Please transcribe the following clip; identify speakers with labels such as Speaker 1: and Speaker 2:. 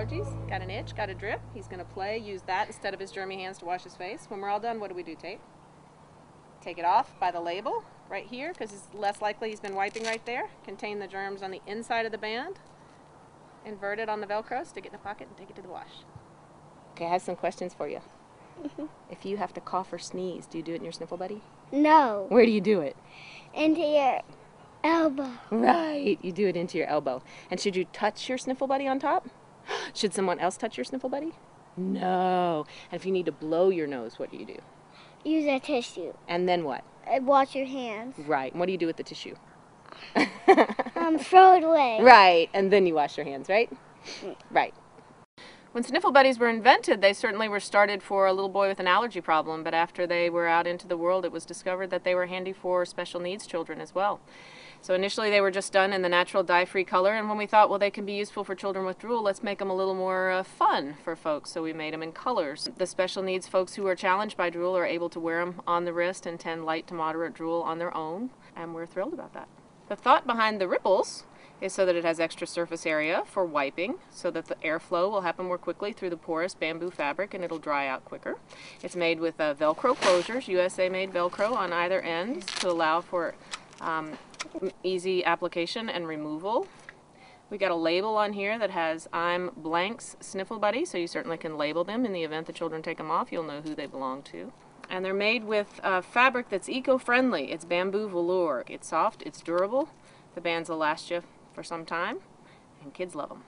Speaker 1: allergies, got an itch, got a drip. He's going to play, use that instead of his germy hands to wash his face. When we're all done, what do? Tape? Take it off by the label right here, because it's less likely he's been wiping right there. Contain the germs on the inside of the band. Invert it on the Velcro, stick it in the pocket, and take it to the wash. Okay, I have some questions for you. If you have to cough or sneeze, do you do it in your Sniffle Buddy?
Speaker 2: No.
Speaker 1: Where do you do it?
Speaker 2: Into your elbow.
Speaker 1: Right, you do it into your elbow. And should you touch your Sniffle Buddy on top? Should someone else touch your Sniffle Buddy? No. And if you need to blow your nose, what do you do?
Speaker 2: Use a tissue.
Speaker 1: And then what?
Speaker 2: Wash your hands.
Speaker 1: Right, and what do you do with the tissue?
Speaker 2: Throw it away.
Speaker 1: Right, and then you wash your hands, right? Right. When Sniffle Buddies were invented, they certainly were started for a little boy with an allergy problem, but after they were out into the world, it was discovered that they were handy for special needs children as well. So initially they were just done in the natural dye-free color, and when we thought, well, they can be useful for children with drool, let's make them a little more fun for folks, so we made them in colors. The special needs folks who are challenged by drool are able to wear them on the wrist and tend light to moderate drool on their own, and we're thrilled about that. The thought behind the ripples is so that it has extra surface area for wiping, so that the airflow will happen more quickly through the porous bamboo fabric and it'll dry out quicker. It's made with Velcro closures, USA-made Velcro on either end to allow for easy application and removal. We got a label on here that has "I'm blank's Sniffle Buddy," so you certainly can label them. In the event the children take them off, you'll know who they belong to. And they're made with fabric that's eco-friendly. It's bamboo velour. It's soft, it's durable. The bands will last you for some time, and kids love them.